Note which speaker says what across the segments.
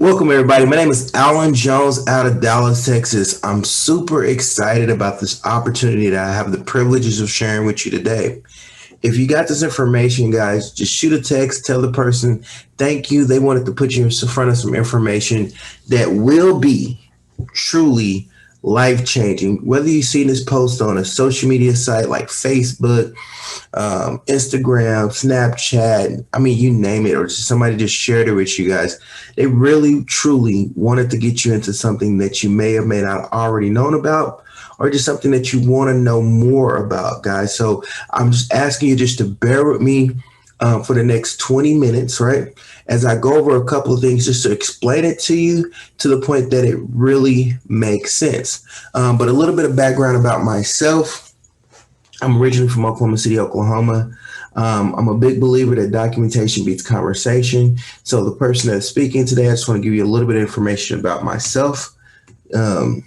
Speaker 1: Welcome, everybody. My name is Alan Jones out of Dallas, Texas. I'm super excited about this opportunity that I have the privileges of sharing with you today. If you got this information, guys, just shoot a text, tell the person thank you. They wanted to put you in front of some information that will be truly life changing. Whether you see this post on a social media site like Facebook, Instagram, Snapchat, I mean, you name it, or somebody just shared it with you guys. They really, truly wanted to get you into something that you may or may not already known about, or just something that you want to know more about, guys. So I'm just asking you just to bear with me for the next 20 minutes, right? As I go over a couple of things just to explain it to you to the point that it really makes sense. But a little bit of background about myself. I'm originally from Oklahoma City, Oklahoma. I'm a big believer that documentation beats conversation. So the person that's speaking today, I just want to give you a little bit of information about myself. I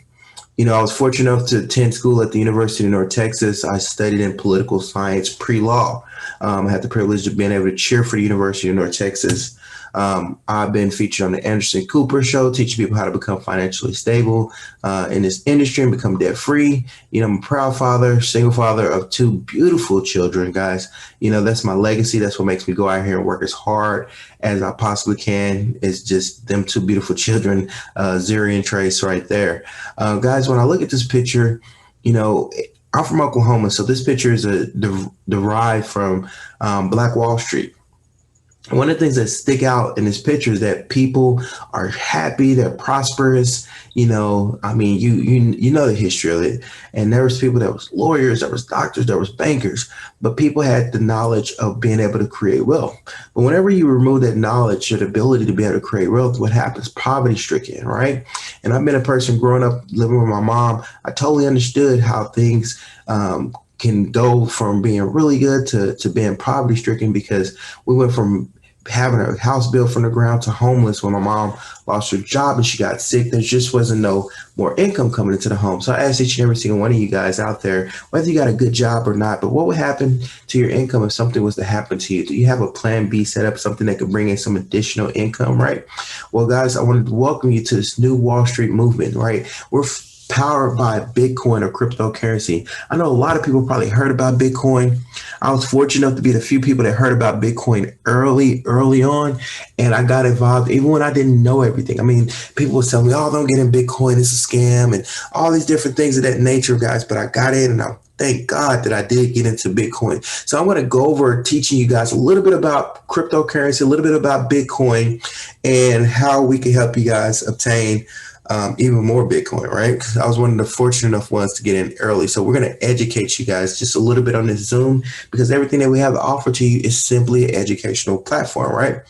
Speaker 1: was fortunate enough to attend school at the University of North Texas. I studied in political science pre-law. I had the privilege of being able to cheer for the University of North Texas. I've been featured on the Anderson Cooper show, teaching people how to become financially stable in this industry and become debt free. I'm a proud father, single father of two beautiful children, guys. That's my legacy. That's what makes me go out here and work as hard as I possibly can. It's just them two beautiful children, Zuri and Trace right there. Guys, when I look at this picture, I'm from Oklahoma, so this picture is derived from Black Wall Street. One of the things that stick out in this picture is that people are happy, they're prosperous. You know the history of it. And there was people that was lawyers, there was doctors, there was bankers, but people had the knowledge of being able to create wealth. But whenever you remove that knowledge or the ability to be able to create wealth, what happens? Poverty stricken, right? And I've been a person growing up living with my mom. I totally understood how things can go from being really good to being poverty stricken, because we went from having a house built from the ground to homeless when my mom lost her job and she got sick. There just wasn't no more income coming into the home. So I asked each and every single one of you guys out there, whether you got a good job or not, but what would happen to your income if something was to happen to you? Do you have a plan B set up, something that could bring in some additional income, right? Well, guys, I wanted to welcome you to this new Wall Street movement, right? We're powered by Bitcoin or cryptocurrency. I know a lot of people probably heard about Bitcoin. I was fortunate enough to be the few people that heard about Bitcoin early on, and I got involved even when I didn't know everything. I mean, people would tell me, "Oh, don't get in Bitcoin, it's a scam," and all these different things of that nature, guys. But I got in, and I thank God that I did get into Bitcoin. So I'm going to go over teaching you guys a little bit about cryptocurrency, a little bit about Bitcoin, and how we can help you guys obtain even more Bitcoin, right? Because I was one of the fortunate enough ones to get in early. So we're going to educate you guys just a little bit on this Zoom, because everything that we have to offer to you is simply an educational platform, right?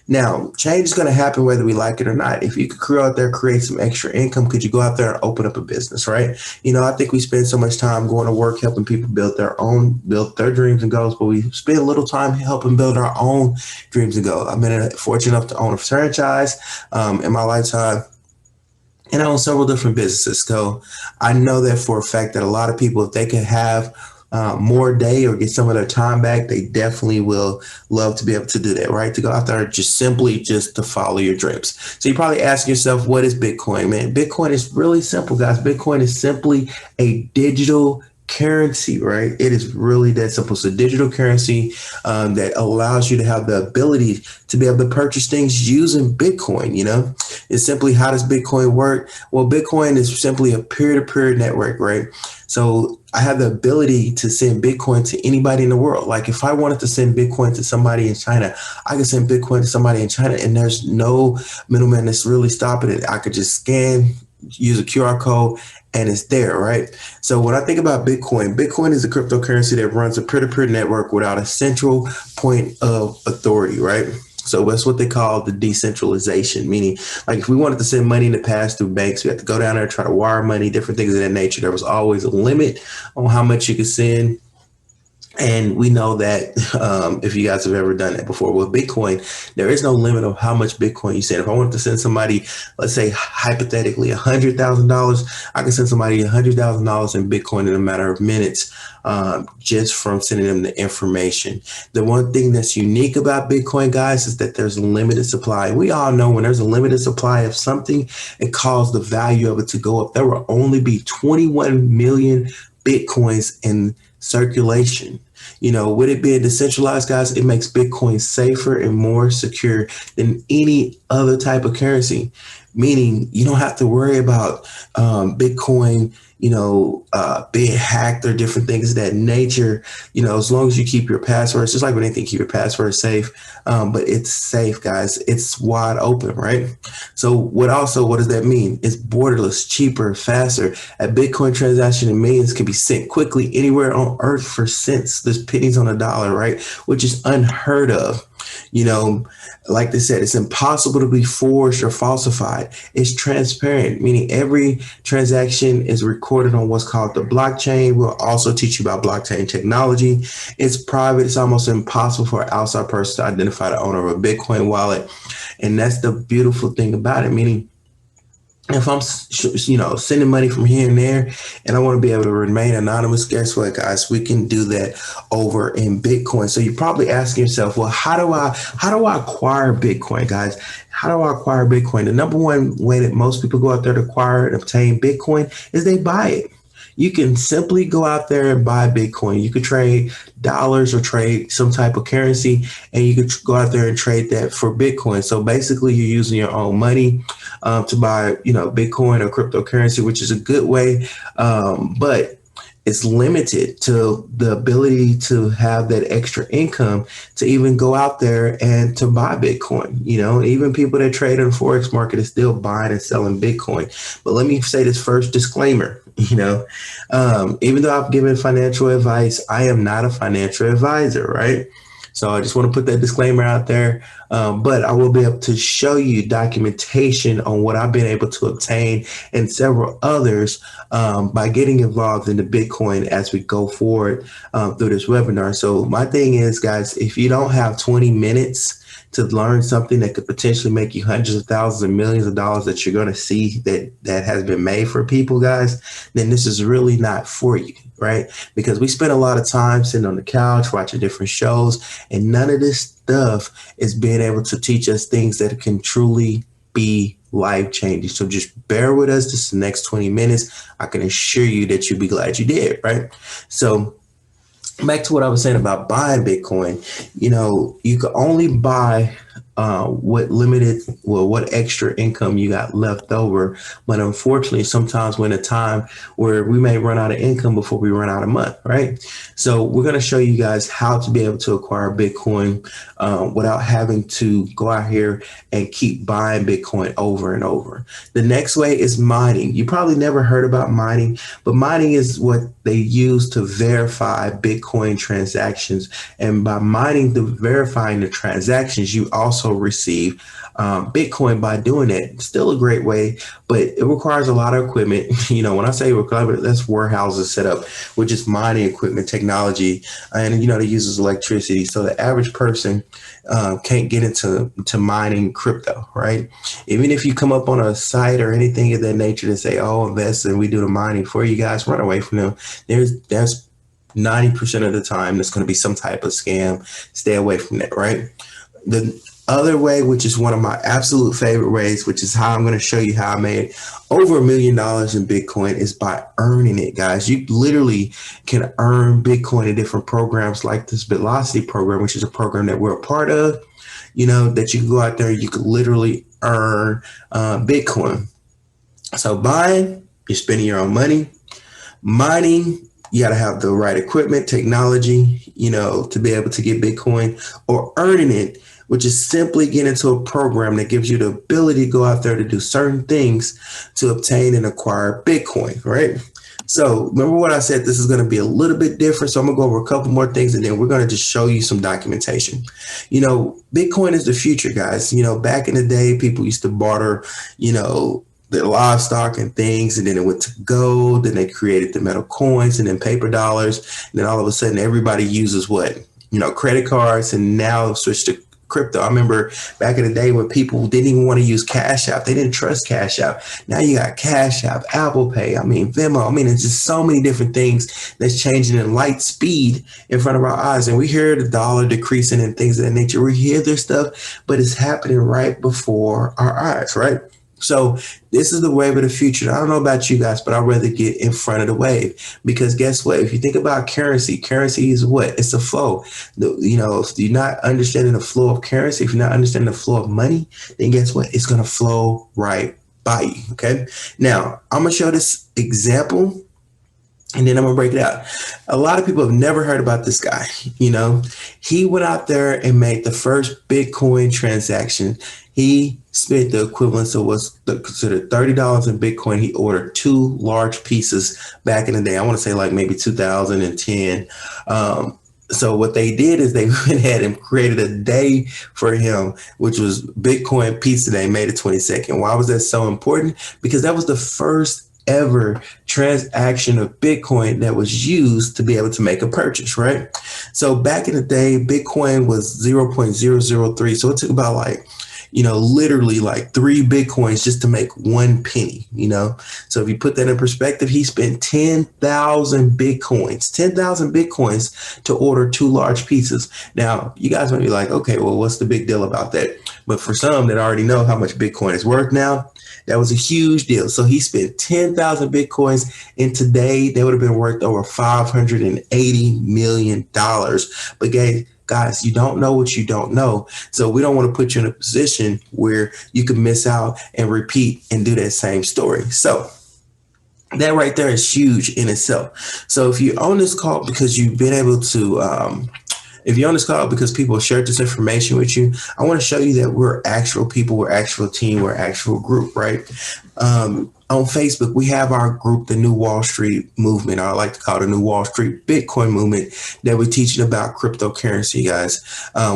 Speaker 1: Now, change is going to happen whether we like it or not. If you could go out there, create some extra income, could you go out there and open up a business, right? I think we spend so much time going to work helping people build their dreams and goals, but we spend a little time helping build our own dreams and goals. I've been fortunate enough to own a franchise in my lifetime, and I own several different businesses. So I know that for a fact that a lot of people, if they can have more day or get some of their time back, they definitely will love to be able to do that, right? To go out there just to follow your dreams. So you probably ask yourself, what is Bitcoin, man? Bitcoin is really simple, guys. Bitcoin is simply a digital currency, right? It is really that simple. It's a digital currency that allows you to have the ability to be able to purchase things using Bitcoin. It's simply, how does Bitcoin work? Well, Bitcoin is simply a peer-to-peer network, right? So I have the ability to send Bitcoin to anybody in the world. Like if I wanted to send Bitcoin to somebody in China, I could send Bitcoin to somebody in China, and there's no middleman that's really stopping it. I could just scan, use a QR code, and it's there, right? So when I think about Bitcoin is a cryptocurrency that runs a peer-to-peer network without a central point of authority, right? So that's what they call the decentralization, meaning like if we wanted to send money in the past through banks, we had to go down there, try to wire money, different things of that nature. There was always a limit on how much you could send. And we know that if you guys have ever done that before with Bitcoin, there is no limit of how much Bitcoin you send. If I wanted to send somebody, let's say hypothetically $100,000, I can send somebody $100,000 in Bitcoin in a matter of minutes, just from sending them the information. The one thing that's unique about Bitcoin, guys, is that there's a limited supply. We all know when there's a limited supply of something, it causes the value of it to go up. There will only be 21 million Bitcoins in circulation. With it being decentralized, guys, it makes Bitcoin safer and more secure than any other type of currency. Meaning you don't have to worry about Bitcoin, being hacked or different things of that nature. As long as you keep your passwords, just like with anything, keep your password safe. But it's safe, guys. It's wide open, right? So what does that mean? It's borderless, cheaper, faster. A Bitcoin transaction in millions can be sent quickly anywhere on earth for cents. There's pennies on a dollar, right? Which is unheard of. Like they said, it's impossible to be forged or falsified. It's transparent, meaning every transaction is recorded on what's called the blockchain. We'll also teach you about blockchain technology. It's private. It's almost impossible for an outside person to identify the owner of a Bitcoin wallet. And that's the beautiful thing about it, meaning if I'm, sending money from here and there, and I want to be able to remain anonymous, guess what, guys? We can do that over in Bitcoin. So you're probably asking yourself, well, how do I acquire Bitcoin, guys? How do I acquire Bitcoin? The number one way that most people go out there to acquire and obtain Bitcoin is they buy it. You can simply go out there and buy Bitcoin. You could trade dollars or trade some type of currency, and you could go out there and trade that for Bitcoin. So basically, you're using your own money to buy, Bitcoin or cryptocurrency, which is a good way. But it's limited to the ability to have that extra income to even go out there and to buy Bitcoin. Even people that trade on the Forex market is still buying and selling Bitcoin. But let me say this first disclaimer, even though I've given financial advice, I am not a financial advisor, right? So I just want to put that disclaimer out there. But I will be able to show you documentation on what I've been able to obtain and several others by getting involved in the Bitcoin as we go forward through this webinar. So my thing is, guys, if you don't have 20 minutes to learn something that could potentially make you hundreds of thousands and millions of dollars that you're going to see that has been made for people, guys, then this is really not for you, right? Because we spend a lot of time sitting on the couch watching different shows, and none of this stuff is being able to teach us things that can truly be life changing. So just bear with us. This is the next 20 minutes. I can assure you that you'll be glad you did, right? So back to what I was saying about buying Bitcoin, you could only buy what extra income you got left over. But unfortunately, sometimes we're in a time where we may run out of income before we run out of money, right? So we're going to show you guys how to be able to acquire Bitcoin without having to go out here and keep buying Bitcoin over and over. The next way is mining. You probably never heard about mining, but mining is what they use to verify Bitcoin transactions. And by verifying the transactions, you also receive Bitcoin by doing it. Still a great way, but it requires a lot of equipment. When I say equipment, that's warehouses set up with just mining equipment technology, and it uses electricity. So the average person can't get into mining crypto, right? Even if you come up on a site or anything of that nature to say, "Oh, invest and we do the mining for you guys," run away from them. That's 90% of the time that's going to be some type of scam. Stay away from that, right? The other way, which is one of my absolute favorite ways, which is how I'm going to show you how I made over $1 million in Bitcoin, is by earning it, guys. You literally can earn Bitcoin in different programs like this Velocity program, which is a program that we're a part of, that you can go out there, you can literally earn Bitcoin. So buying, you're spending your own money. Mining, you got to have the right equipment, technology, to be able to get Bitcoin. Or earning it, which is simply getting into a program that gives you the ability to go out there to do certain things to obtain and acquire Bitcoin, right? So remember what I said, this is going to be a little bit different. So I'm going to go over a couple more things, and then we're going to just show you some documentation. Bitcoin is the future, guys. Back in the day, people used to barter, the livestock and things, and then it went to gold, then they created the metal coins and then paper dollars, and then all of a sudden everybody uses what? Credit cards, and now switched to crypto. I remember back in the day when people didn't even want to use Cash App. They didn't trust Cash App. Now you got Cash App, Apple Pay, Venmo. It's just so many different things that's changing in light speed in front of our eyes. And we hear the dollar decreasing and things of that nature. We hear this stuff, but it's happening right before our eyes, right? So this is the wave of the future. I don't know about you guys, but I'd rather get in front of the wave, because guess what? If you think about currency is what? It's a flow. If you're not understanding the flow of currency, if you're not understanding the flow of money, then guess what? It's going to flow right by you. Okay. Now I'm going to show this example, and then I'm going to break it out. A lot of people have never heard about this guy. He went out there and made the first Bitcoin transaction. He spent the equivalent of what's considered $30 in Bitcoin. He ordered 2 large pieces back in the day. I want to say like maybe 2010. So what they did is they went ahead and created a day for him, which was Bitcoin Pizza Day, May the 22nd. Why was that so important? Because that was the first ever transaction of Bitcoin that was used to be able to make a purchase, right? So back in the day, Bitcoin was 0.003. So it took about literally like 3 Bitcoins just to make 1 penny, So if you put that in perspective, he spent 10,000 Bitcoins to order 2 large pizzas. Now, you guys might be like, okay, well, what's the big deal about that? But for some that already know how much Bitcoin is worth now, that was a huge deal. So he spent 10,000 Bitcoins, and today they would have been worth over $580 million. But guys, you don't know what you don't know. So we don't want to put you in a position where you could miss out and repeat and do that same story. So that right there is huge in itself. So if you're on this call because you've been able to, if you're on this call because people shared this information with you, I want to show you that we're actual people, we're actual team, we're actual group, right? On Facebook, we have our group, the New Wall Street Movement, or I like to call it the New Wall Street Bitcoin Movement, that we're teaching about cryptocurrency, guys.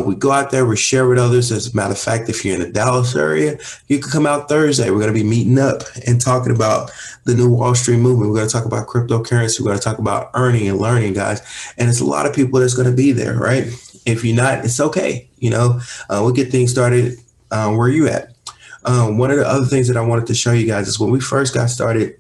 Speaker 1: We go out there, we share with others. As a matter of fact, if you're in the Dallas area, you can come out Thursday. We're going to be meeting up and talking about the New Wall Street Movement. We're going to talk about cryptocurrency. We're going to talk about earning and learning, guys. And it's a lot of people that's going to be there, right? If you're not, it's okay. We'll get things started where you at. One of the other things that I wanted to show you guys is when we first got started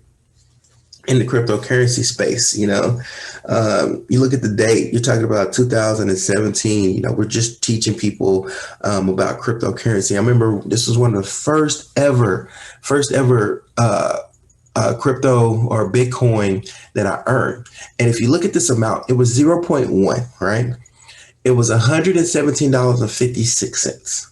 Speaker 1: in the cryptocurrency space, you look at the date, you're talking about 2017, we're just teaching people about cryptocurrency. I remember this was one of the first ever crypto or Bitcoin that I earned. And if you look at this amount, it was 0.1, right? It was $117.56.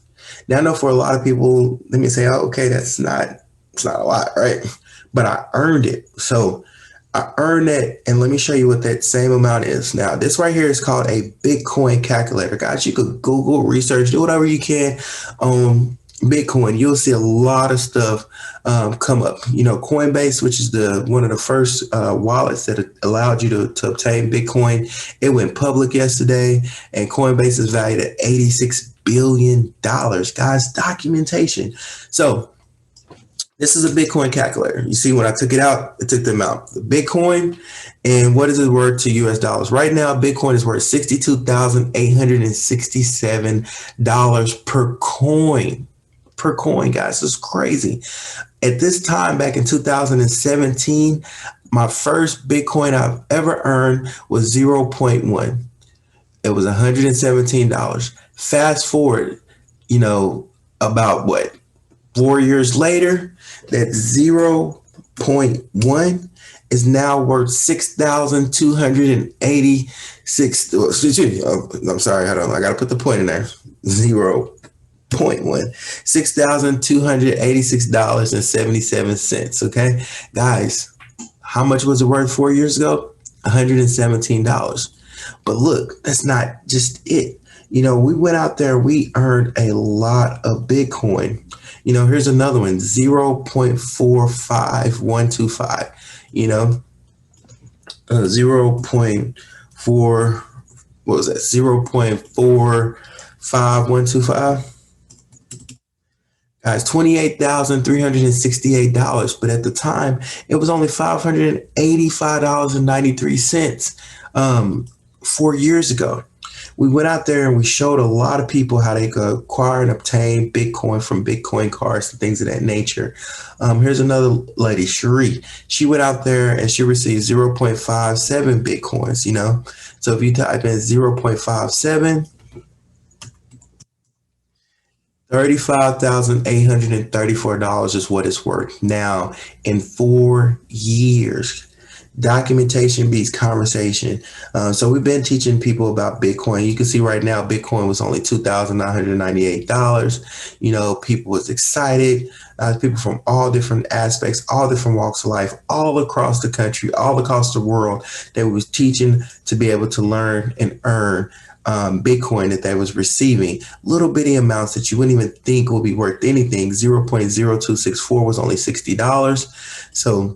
Speaker 1: Now, I know for a lot of people, they may say, oh, okay, it's not a lot, right? But I earned it. So I earned that. And let me show you what that same amount is. Now, this right here is called a Bitcoin calculator. Guys, you could Google, research, do whatever you can on Bitcoin. You'll see a lot of stuff come up. Coinbase, which is one of the first wallets that allowed you to obtain Bitcoin. It went public yesterday, and Coinbase is valued at $86 billion. Guys, documentation. So this is a Bitcoin calculator. You see, when I took it out, it took the amount, the Bitcoin, and what is it worth to US dollars? Right now, Bitcoin is worth $62,867 per coin. Per coin, guys. It's crazy. At this time, back in 2017, my first Bitcoin I've ever earned was 0.1. It was $117. Fast forward, about 4 years later, that 0.1 is now worth $6,286. I'm sorry, hold on. I got to put the point in there. 0.1. $6,286.77. Okay, guys, how much was it worth 4 years ago? $117. But look, that's not just it. We went out there, we earned a lot of Bitcoin. Here's another one, 0.45125, 0.4, what was that? 0.45125. Guys, $28,368. But at the time, it was only $585.93 4 years ago. We went out there and we showed a lot of people how they could acquire and obtain Bitcoin from Bitcoin cards and things of that nature. Here's another lady, Cherie. She went out there and she received 0.57 Bitcoins, you know. So if you type in 0.57, $35,834 is what it's worth now in 4 years. Documentation beats conversation. So we've been teaching people about Bitcoin. You can see right now, Bitcoin was only $2,998. You know, people was excited. People from all different aspects, all different walks of life, all across the country, all across the world that we was teaching to be able to learn and earn Bitcoin that they was receiving. Little bitty amounts that you wouldn't even think would be worth anything. 0.0264 was only $60. So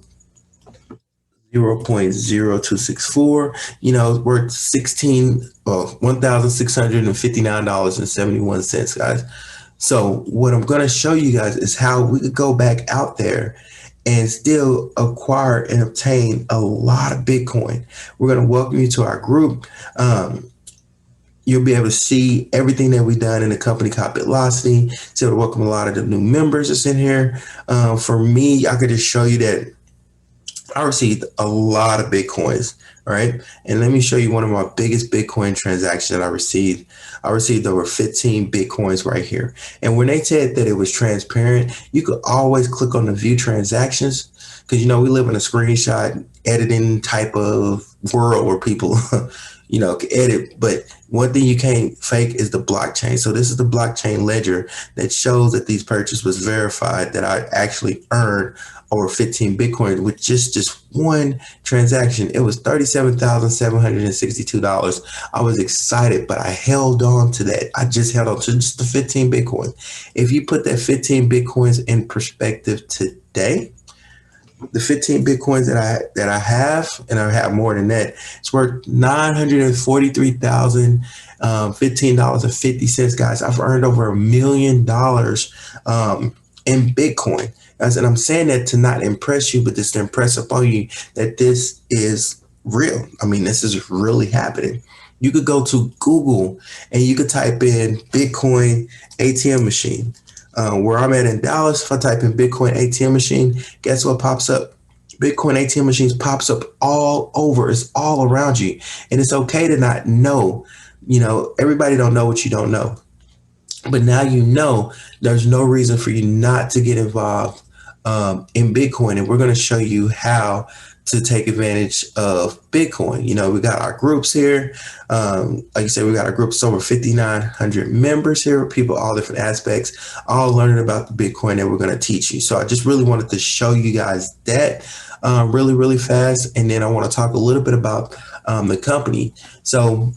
Speaker 1: 0.0264, you know, worth $1,659.71, guys. So what I'm going to show you guys is how we could go back out there and still acquire and obtain a lot of Bitcoin. We're going to welcome you to our group. You'll be able to see everything that we've done in the company called Bitlocity. So to welcome a lot of the new members that's in here. For me, I could just show you that I received a lot of Bitcoins, all right? And let me show you one of my biggest Bitcoin transactions that I received. I received over 15 Bitcoins right here. And when they said that it was transparent, you could always click on the view transactions because, you know, we live in a screenshot editing type of world where people, you know, can edit. But one thing you can't fake is the blockchain. So this is the blockchain ledger that shows that these purchases was verified, that I actually earned over 15 Bitcoin with just one transaction. It was $37,762. I was excited, but I held on to that. I just held on to just the 15 Bitcoin. If you put that 15 Bitcoins in perspective today, the 15 Bitcoins that I have, and I have more than that, it's worth $943,015.50, guys. I've earned over $1 million in Bitcoin. And I'm saying that to not impress you, but just to impress upon you that this is real. I mean, this is really happening. You could go to Google and you could type in Bitcoin ATM machine. Where I'm at in Dallas, if I type in Bitcoin ATM machine, guess what pops up? Bitcoin ATM machines pops up all over. It's all around you. And it's okay to not know. You know, everybody don't know what you don't know. But now you know there's no reason for you not to get involved in Bitcoin. And we're going to show you how to take advantage of Bitcoin. You know, we got our groups here. Like I said, we got our groups over 5,900 members here, people, all different aspects, all learning about the Bitcoin that we're going to teach you. So I just really wanted to show you guys that really, really fast. And then I want to talk a little bit about the company. So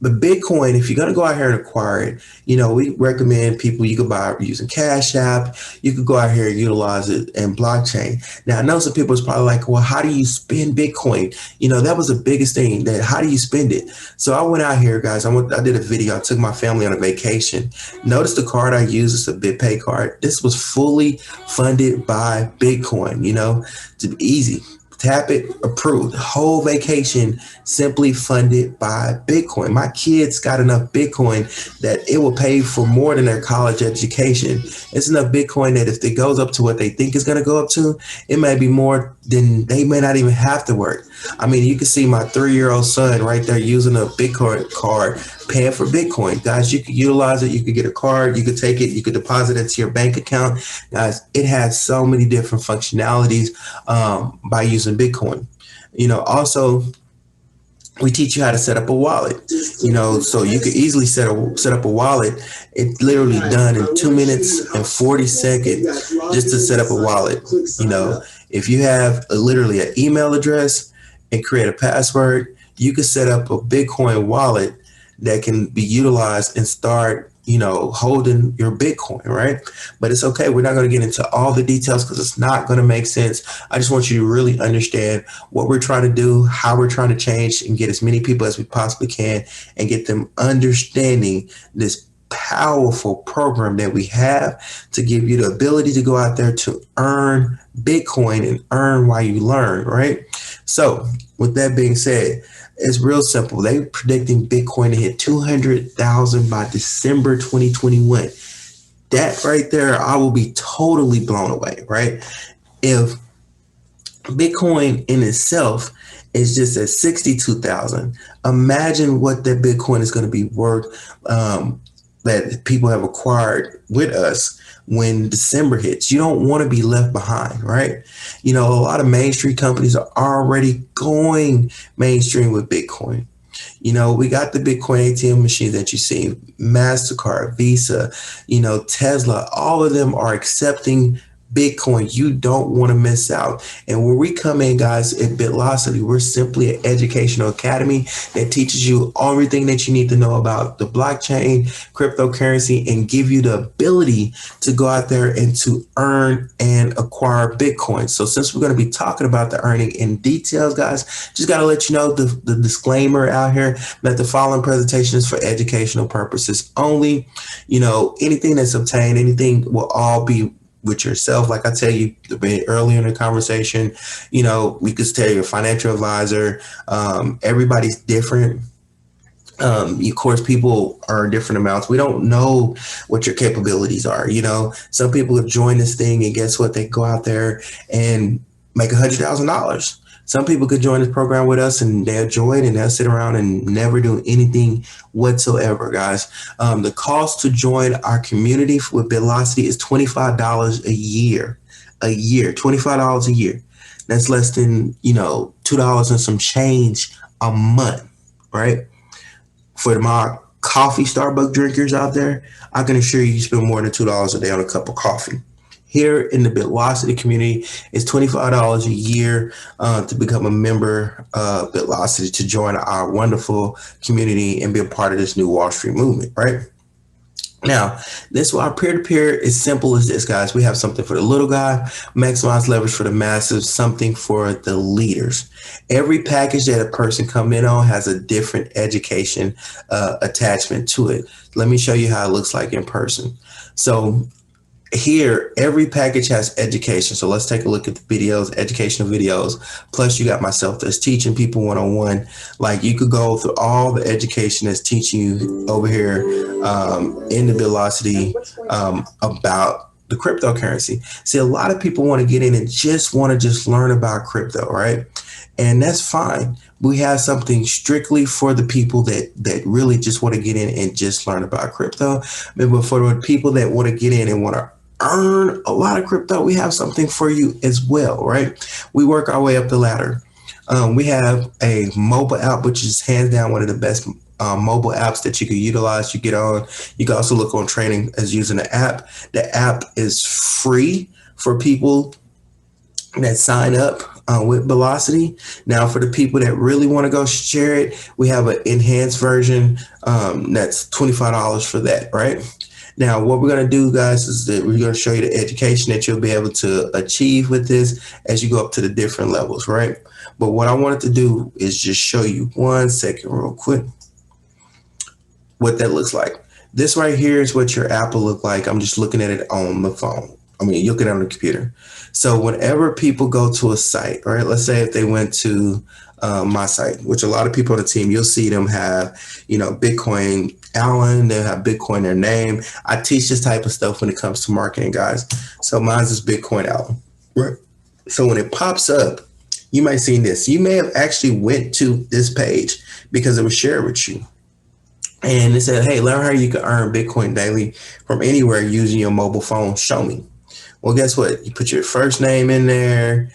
Speaker 1: the Bitcoin, if you're going to go out here and acquire it, you know, we recommend people, you could buy using Cash App. You could go out here and utilize it in blockchain. Now, I know some people is probably like, well, how do you spend Bitcoin? You know, that was the biggest thing, that how do you spend it? So I went out here, guys. I did a video. I took my family on a vacation. Notice the card I use is a BitPay card. This was fully funded by Bitcoin, you know, it's easy. Tap it, approved. Whole vacation simply funded by Bitcoin. My kids got enough Bitcoin that it will pay for more than their college education. It's enough Bitcoin that if it goes up to what they think is going to go up to, it may be more than they may not even have to work. I mean, you can see my 3-year-old son right there using a Bitcoin card, paying for Bitcoin. Guys, you could utilize it. You could get a card. You could take it. You could deposit it to your bank account. Guys, it has so many different functionalities by using Bitcoin. You know, also, we teach you how to set up a wallet, you know, so you could easily set up a wallet. It's literally done in 2 minutes and 40 seconds just to set up a wallet. You know, if you have literally an email address and create a password, you could set up a Bitcoin wallet that can be utilized and start, you know, holding your Bitcoin, right? But it's okay. We're not going to get into all the details because it's not going to make sense. I just want you to really understand what we're trying to do, how we're trying to change and get as many people as we possibly can and get them understanding this powerful program that we have to give you the ability to go out there to earn Bitcoin and earn while you learn, right? So with that being said, it's real simple. They're predicting Bitcoin to hit 200,000 by December 2021. That right there, I will be totally blown away, right? If Bitcoin in itself is just at 62,000, imagine what that Bitcoin is going to be worth, that people have acquired with us when December hits. You don't want to be left behind, right? You know, a lot of mainstream companies are already going mainstream with Bitcoin. You know, we got the Bitcoin ATM machines that you see, MasterCard, Visa, you know, Tesla, all of them are accepting Bitcoin. You don't want to miss out. And when we come in, guys, at Bitlocity, we're simply an educational academy that teaches you everything that you need to know about the blockchain, cryptocurrency, and give you the ability to go out there and to earn and acquire Bitcoin. So since we're going to be talking about the earning in details, guys, just got to let you know the disclaimer out here that the following presentation is for educational purposes only. You know, anything that's obtained, anything will all be with yourself. Like I tell you earlier in the conversation, you know, we could tell your financial advisor, everybody's different. Of course, people earn different amounts. We don't know what your capabilities are. You know, some people have joined this thing and guess what? They go out there and make $100,000. Some people could join this program with us and they'll join and they'll sit around and never do anything whatsoever, guys. The cost to join our community with Bitlocity is $25 a year, $25 a year. That's less than, you know, $2 and some change a month, right? For my coffee Starbucks drinkers out there, I can assure you spend more than $2 a day on a cup of coffee. Here in the Bitlocity community, it's $25 a year to become a member of Bitlocity, to join our wonderful community and be a part of this new Wall Street movement, right? Now, this our peer-to-peer is simple as this, guys. We have something for the little guy, maximize leverage for the masses, something for the leaders. Every package that a person come in on has a different education attachment to it. Let me show you how it looks like in person. So here, every package has education. So let's take a look at the videos, educational videos. Plus you got myself that's teaching people one-on-one. Like you could go through all the education that's teaching you over here in the Bitlocity about the cryptocurrency. See, a lot of people want to get in and just want to learn about crypto, right? And that's fine. We have something strictly for the people that really just want to get in and just learn about crypto. But for the people that want to get in and want to earn a lot of crypto, we have something for you as well, right? We work our way up the ladder. We have a mobile app, which is hands down one of the best mobile apps that you can utilize. You get on. You can also look on training as using the app. The app is free for people that sign up with Bitlocity. Now, for the people that really want to go share it, we have an enhanced version that's $25 for that, right? Now, what we're going to do, guys, is that we're going to show you the education that you'll be able to achieve with this as you go up to the different levels, right? But what I wanted to do is just show you 1 second real quick what that looks like. This right here is what your app will look like. I'm just looking at it on the phone. I mean, you look at it on the computer. So whenever people go to a site, all right, let's say if they went to my site, which a lot of people on the team, you'll see them have, you know, Bitcoin Allen, they have Bitcoin their name. I teach this type of stuff when it comes to marketing, guys. So mine's is Bitcoin Allen, right? So when it pops up, you might see this. You may have actually went to this page because it was shared with you. And it said, hey, learn how you can earn Bitcoin daily from anywhere using your mobile phone. Show me. Well, guess what? You put your first name in there.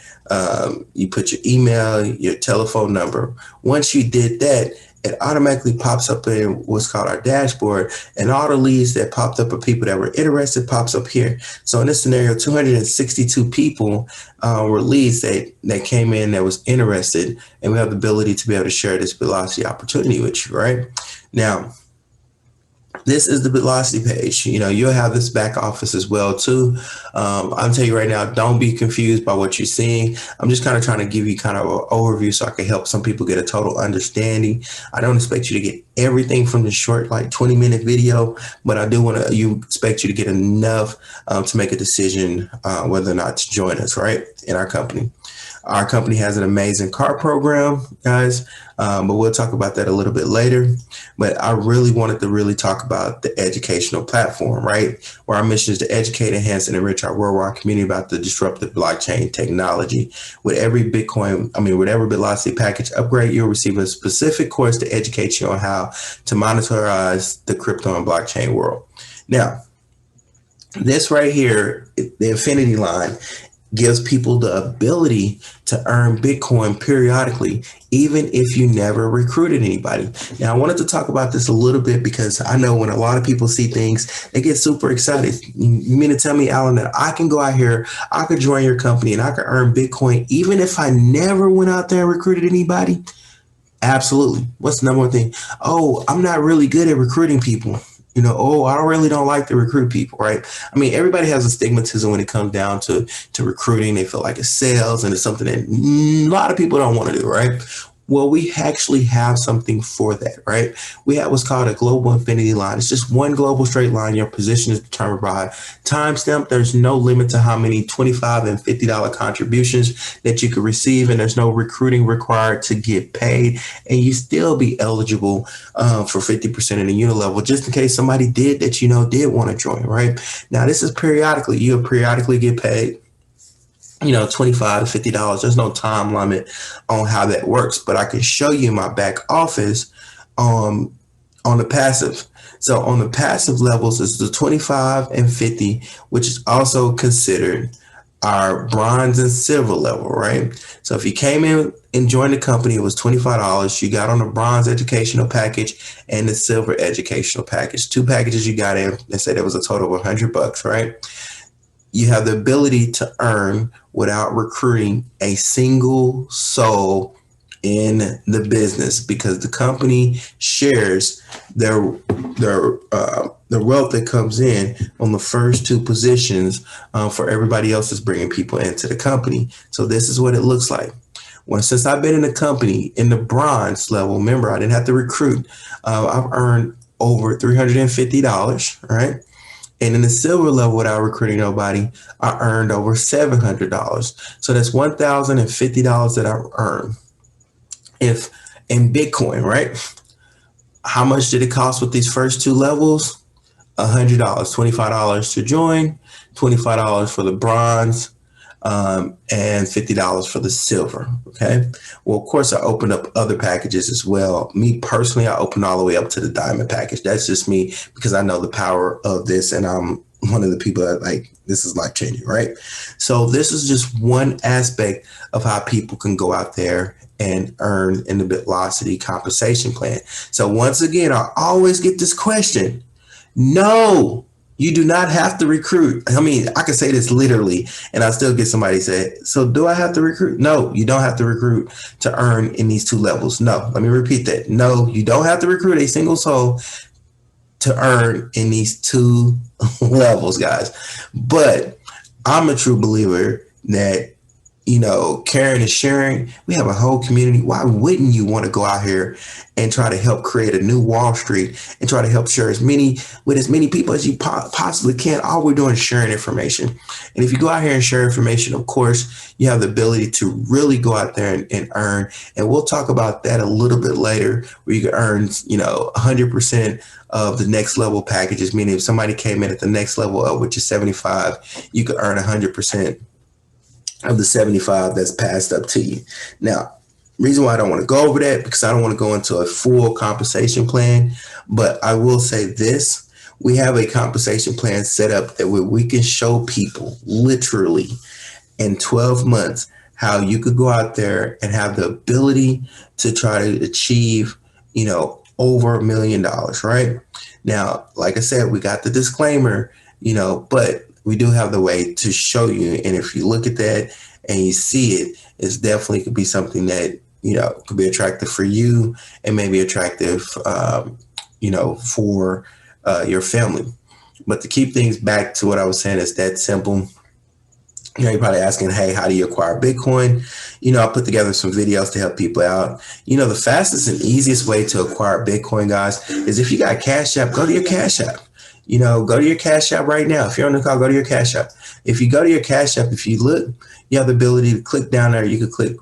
Speaker 1: You put your email, your telephone number. Once you did that, it automatically pops up in what's called our dashboard, and all the leads that popped up of people that were interested pops up here. So in this scenario, 262 people were leads that came in that was interested, and we have the ability to be able to share this Bitlocity opportunity with you, right? Now, This is the Velocity page. You'll have this back office as well too. I'm telling you right now, don't be confused by what you're seeing. I'm just kind of trying to give you kind of an overview so I can help some people get a total understanding. I don't expect you to get everything from the short, like 20-minute video, but I do expect you to get enough to make a decision whether or not to join us, right, in our company. Our company has an amazing car program, guys, but we'll talk about that a little bit later. But I really wanted to really talk about the educational platform, right? Where our mission is to educate, enhance, and enrich our worldwide community about the disruptive blockchain technology. With every with every Velocity package upgrade, you'll receive a specific course to educate you on how to monitorize the crypto and blockchain world. Now, this right here, the infinity line, gives people the ability to earn Bitcoin periodically, even if you never recruited anybody. Now, I wanted to talk about this a little bit because I know when a lot of people see things, they get super excited. You mean to tell me, Alan, that I can go out here, I could join your company and I could earn Bitcoin even if I never went out there and recruited anybody? Absolutely. What's the number one thing? Oh, I'm not really good at recruiting people. I really don't like to recruit people, right? I mean, everybody has a stigmatism when it comes down to recruiting. They feel like it's sales and it's something that a lot of people don't want to do, right? Well, we actually have something for that, right? We have what's called a global infinity line. It's just one global straight line. Your position is determined by timestamp. There's no limit to how many $25 and $50 contributions that you could receive, and there's no recruiting required to get paid, and you still be eligible for 50% in the unit level, just in case somebody did want to join, right? Now, this is periodically. You'll periodically get paid. $25 to $50. There's no time limit on how that works, but I can show you my back office on the passive. So on the passive levels, it's the 25 and 50, which is also considered our bronze and silver level, right? So if you came in and joined the company, it was $25. You got on the bronze educational package and the silver educational package. Two packages you got in. They said it was a total of $100, right? You have the ability to earn without recruiting a single soul in the business, because the company shares their wealth that comes in on the first two positions for everybody else that's bringing people into the company. So this is what it looks like. Since I've been in the company in the bronze level, remember, I didn't have to recruit. I've earned over $350, right? And in the silver level, without recruiting nobody, I earned over $700. So that's $1,050 that I earned. If in Bitcoin, right? How much did it cost with these first two levels? $100, $25 to join, $25 for the bronze, and $50 for the silver. Okay. Well, of course, I opened up other packages as well. Me personally, I opened all the way up to the diamond package. That's just me because I know the power of this, and I'm one of the people that this is life changing, right? So this is just one aspect of how people can go out there and earn in the Velocity compensation plan. So once again, I always get this question. No, you do not have to recruit. I mean, I can say this literally, and I still get somebody say, so do I have to recruit? No, you don't have to recruit to earn in these two levels. No, let me repeat that. No, you don't have to recruit a single soul to earn in these two levels, guys. But I'm a true believer that, caring and sharing, we have a whole community. Why wouldn't you want to go out here and try to help create a new Wall Street and try to help share with as many people as you possibly can? All we're doing is sharing information. And if you go out here and share information, of course, you have the ability to really go out there and earn. And we'll talk about that a little bit later, where you can earn, 100% of the next level packages, meaning if somebody came in at the next level up, which is 75, you could earn 100% of the 75 that's passed up to you. Now, reason why I don't want to go over that, because I don't want to go into a full compensation plan, but I will say this: we have a compensation plan set up that we can show people literally in 12 months how you could go out there and have the ability to try to achieve, over $1 million, right? Now, like I said, we got the disclaimer, but we do have the way to show you. And if you look at that and you see it, it's definitely could be something that, could be attractive for you and maybe attractive, for your family. But to keep things back to what I was saying, it's that simple. You're probably asking, hey, how do you acquire Bitcoin? I put together some videos to help people out. The fastest and easiest way to acquire Bitcoin, guys, is if you got Cash App, go to your Cash App. Go to your Cash App right now. If you're on the call, go to your Cash App. If you go to your Cash App, if you look, you have the ability to click down there. You can click,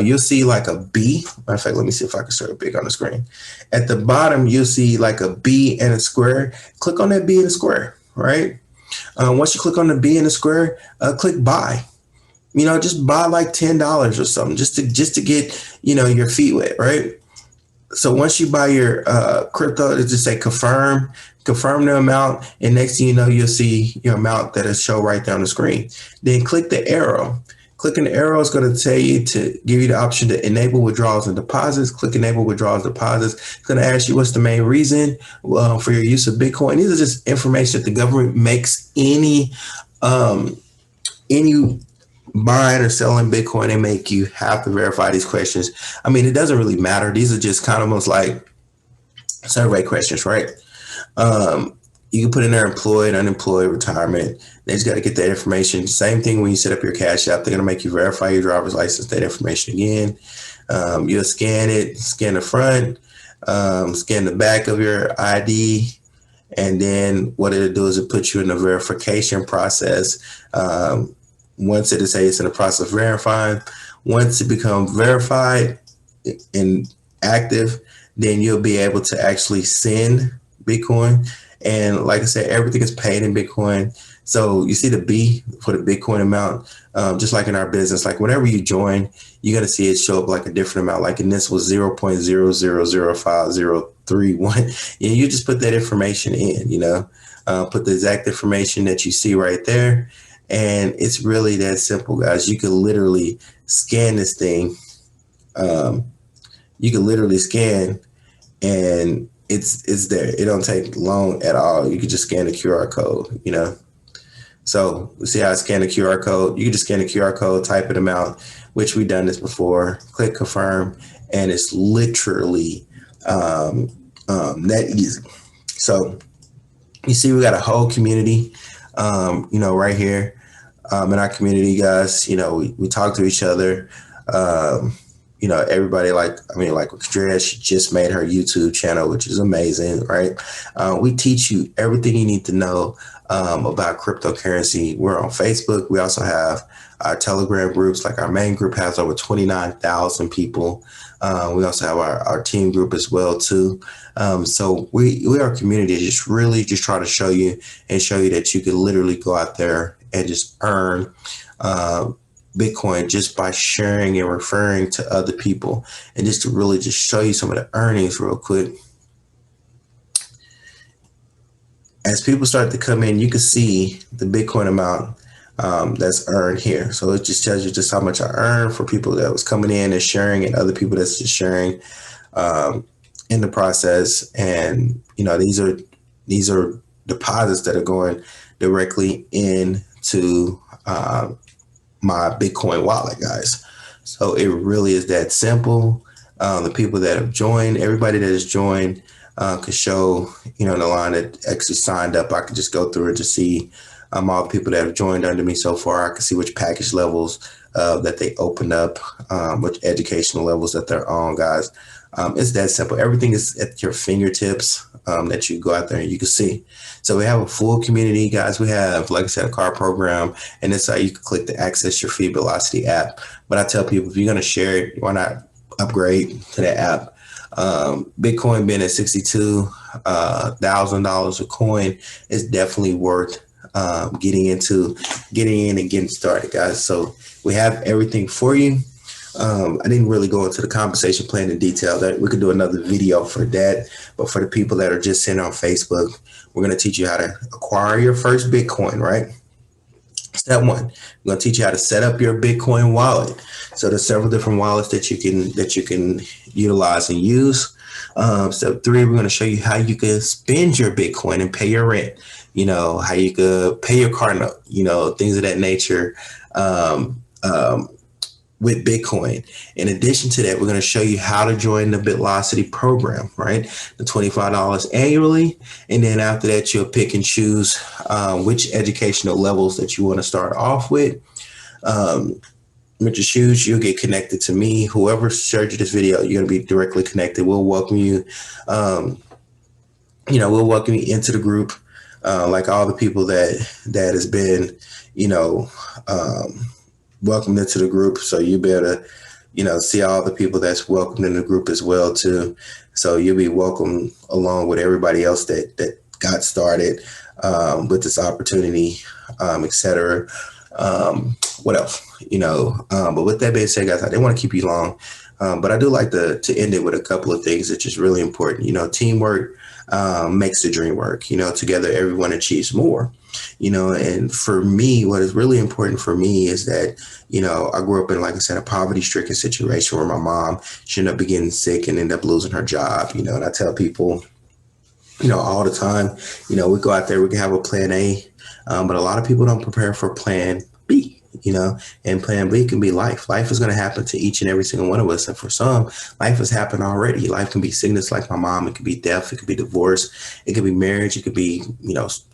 Speaker 1: you'll see like a B. Matter of fact, let me see if I can show it big on the screen. At the bottom, you'll see like a B and a square. Click on that B and a square, right? Once you click on the B in the square, click buy. Just buy like $10 or something, just to get your feet wet, right? So once you buy your crypto, it just say confirm the amount, and next thing you know, you'll see your amount that is show right there on the screen. Then click the arrow. Clicking the arrow is going to tell you to give you the option to enable withdrawals and deposits. Click enable withdrawals and deposits. It's going to ask you what's the main reason for your use of Bitcoin. These are just information that the government makes any buying or selling Bitcoin. They make you have to verify these questions. I mean, it doesn't really matter. These are just kind of almost like survey questions, right? You can put in there employed, unemployed, retirement. They just got to get that information. Same thing when you set up your Cash App. They're going to make you verify your driver's license, that information again. You'll scan it, scan the front, scan the back of your ID. And then what it'll do is it put you in the verification process. Once it is it's in the process of verifying, once it becomes verified and active, then you'll be able to actually send Bitcoin. And like I said, everything is paid in Bitcoin. So you see the B for the Bitcoin amount, just like in our business, like whenever you join, you're going to see it show up like a different amount. Like in this was 0.0005031. And you just put that information in, put the exact information that you see right there. And it's really that simple, guys. You can literally scan this thing. You can literally scan and it's there. It don't take long at all. You can just scan the QR code, So see how I scan the QR code? You can just scan the QR code, type it amount, which we've done this before, click confirm, and it's literally that easy. So you see we got a whole community, right here. In our community, guys, we talk to each other. Everybody like Drea, she just made her YouTube channel, which is amazing, right? We teach you everything you need to know about cryptocurrency. We're on Facebook. We also have our Telegram groups. Like our main group has over 29,000 people. We also have our team group as well too. So we are a community just really just try to show you that you can literally go out there and just earn Bitcoin just by sharing and referring to other people. And just to really just show you some of the earnings real quick. As people start to come in, you can see the Bitcoin amount that's earned here. So it just tells you just how much I earned for people that was coming in and sharing, and other people that's just sharing in the process. And these are deposits that are going directly into my Bitcoin wallet, guys. So it really is that simple. The people that have joined, everybody that has joined could show, the line that actually signed up. I could just go through it to see all the people that have joined under me so far. I can see which package levels that they opened up, which educational levels that they're on, guys. It's that simple. Everything is at your fingertips that you go out there and you can see. So we have a full community, guys. We have, like I said, a card program, and that's how you can click to access your Feed Velocity app. But I tell people, if you're going to share it, why not upgrade to that app? Bitcoin being at $62,000 a coin is definitely worth getting in and getting started, guys. So we have everything for you. I didn't really go into the compensation plan in detail. That we could do another video for that. But for the people that are just sitting on Facebook, we're going to teach you how to acquire your first Bitcoin, right? Step one, we're going to teach you how to set up your Bitcoin wallet. So there's several different wallets that you can utilize and use. Step three, we're going to show you how you can spend your Bitcoin and pay your rent. How you could pay your car note. Things of that nature. with Bitcoin. In addition to that, we're going to show you how to join the Bitlocity program, right? The $25 annually. And then after that, you'll pick and choose which educational levels that you want to start off with. With your shoes, you'll get connected to me. Whoever shared you this video, you're going to be directly connected. We'll welcome you. We'll welcome you into the group, like all the people that has been, welcomed into the group. So you'll be able to, see all the people that's welcomed in the group as well too. So you'll be welcome along with everybody else that got started with this opportunity, etc. What else? But with that being said, guys, I didn't want to keep you long, but I do like to end it with a couple of things that's just really important. Teamwork makes the dream work. Together everyone achieves more. And for me, what is really important for me is that, I grew up in, like I said, a poverty-stricken situation where my mom, she ended up getting sick and ended up losing her job, and I tell people, all the time, we go out there, we can have a plan A, but a lot of people don't prepare for plan B. And plan B can be life. Life is going to happen to each and every single one of us. And for some, life has happened already. Life can be sickness like my mom. It could be death. It could be divorce. It could be marriage. It could be,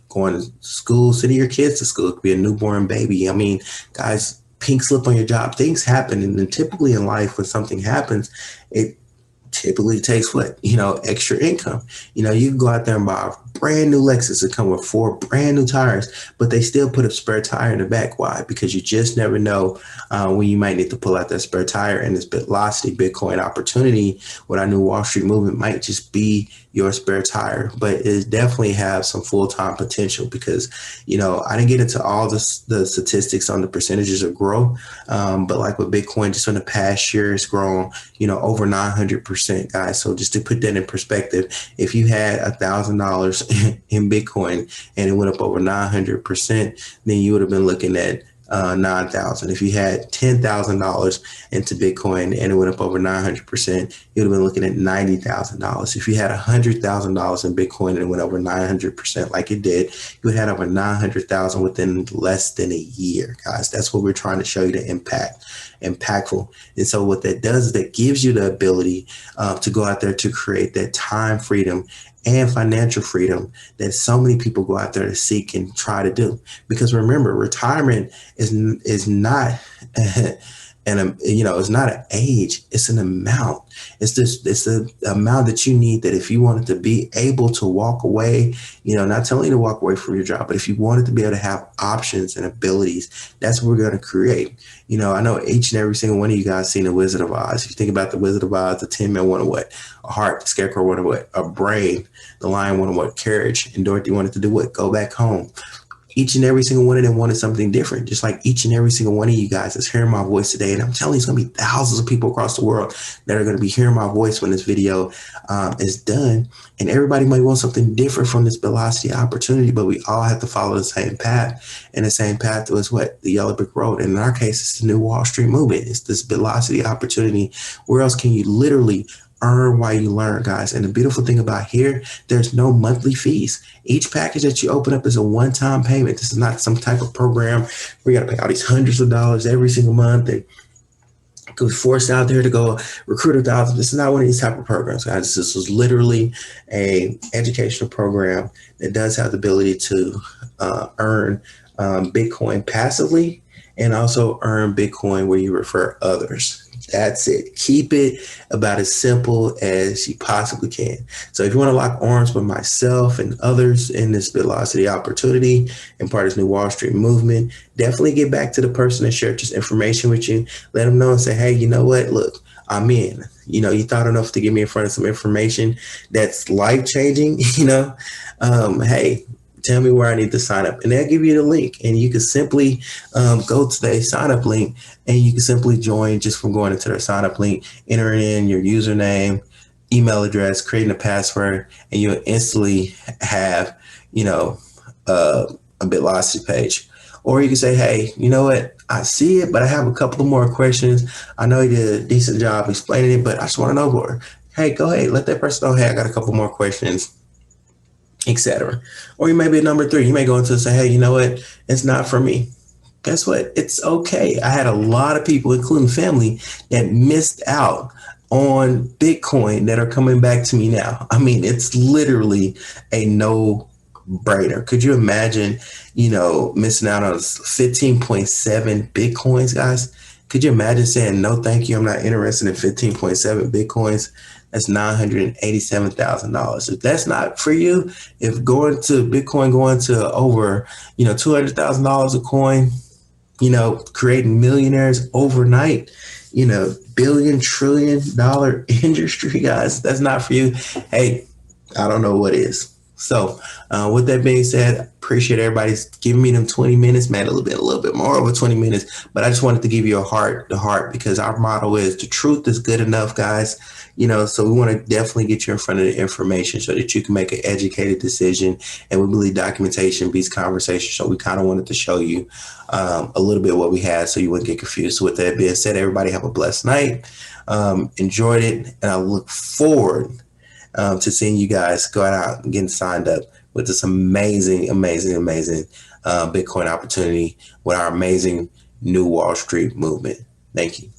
Speaker 1: going to school, sending your kids to school. It could be a newborn baby. I mean, guys, pink slip on your job. Things happen. And then typically in life, when something happens, it typically takes what? Extra income. You can go out there and buy a brand new Lexus and come with 4 brand new tires, but they still put a spare tire in the back. Why? Because you just never know when you might need to pull out that spare tire. And this Bitlocity Bitcoin opportunity with our new Wall Street movement might just be your spare tire, but it definitely have some full-time potential because, I didn't get into all the statistics on the percentages of growth, but like with Bitcoin, just in the past year, it's grown, over 900%, guys. So just to put that in perspective, if you had $1,000 in Bitcoin and it went up over 900%, then you would have been looking at 9,000. If you had $10,000 into Bitcoin and it went up over 900%, you'd have been looking at $90,000. If you had $100,000 in Bitcoin and it went over 900% like it did, you would have over 900,000 within less than a year, guys. That's what we're trying to show you, the impactful. And so what that does is that gives you the ability to go out there to create that time freedom and financial freedom that so many people go out there to seek and try to do. Because remember, retirement is not it's not an age, it's an amount. It's the amount that you need, that if you wanted to be able to walk away, not telling you to walk away from your job, but if you wanted to be able to have options and abilities, that's what we're going to create. I know each and every single one of you guys seen The Wizard of Oz. If you think about The Wizard of Oz, the Tin Man wanted what? A heart. The Scarecrow wanted what? A brain. The Lion wanted what? Carriage. And Dorothy wanted to do what? Go back home. Each and every single one of them wanted something different, just like each and every single one of you guys is hearing my voice today. And I'm telling you, it's going to be thousands of people across the world that are going to be hearing my voice when this video is done. And everybody might want something different from this Bitlocity opportunity, but we all have to follow the same path. And the same path was what? The yellow brick road. And in our case, it's the new Wall Street movement. It's this Bitlocity opportunity. Where else can you literally earn while you learn, guys? And the beautiful thing about here, there's no monthly fees. Each package that you open up is a one-time payment. This is not some type of program where you got to pay all these hundreds of dollars every single month and go forced out there to go recruit 1,000. This is not one of these type of programs, guys. This is literally a educational program that does have the ability to earn Bitcoin passively and also earn Bitcoin where you refer others. That's it. Keep it about as simple as you possibly can. So if you want to lock arms with myself and others in this Bitlocity opportunity and part of this new Wall Street movement, definitely get back to the person that shared this information with you. Let them know and say, hey, you know what? Look, I'm in. You thought enough to get me in front of some information that's life-changing, hey, tell me where I need to sign up. And they'll give you the link. And you can simply go to the sign up link and you can simply join just from going into their sign up link, entering in your username, email address, creating a password, and you'll instantly have, a Bitlocity page. Or you can say, hey, you know what? I see it, but I have a couple of more questions. I know you did a decent job explaining it, but I just want to know more. Hey, go ahead. Let that person know, hey, I got a couple more questions, etc. Or you may be number 3. You may go into and say, hey, you know what? It's not for me. guess what? It's okay. I had a lot of people, including family, that missed out on Bitcoin that are coming back to me now. I mean, it's literally a no brainer. Could you imagine, missing out on 15.7 Bitcoins, guys? Could you imagine saying, no, thank you, I'm not interested in 15.7 Bitcoins? That's $987,000. If that's not for you, if going to Bitcoin, going to over, $200,000 a coin, creating millionaires overnight, billion, trillion dollar industry, guys, that's not for you. Hey, I don't know what is. So with that being said, appreciate everybody's giving me them 20 minutes, man, a little bit more over 20 minutes. But I just wanted to give you the heart, because our motto is the truth is good enough, guys. So we want to definitely get you in front of the information so that you can make an educated decision. And we believe documentation beats conversation. So we kind of wanted to show you a little bit what we had so you wouldn't get confused. So with that being said, everybody have a blessed night. Enjoyed it. And I look forward to seeing you guys go out and getting signed up with this amazing Bitcoin opportunity with our amazing New Wall Street movement. Thank you.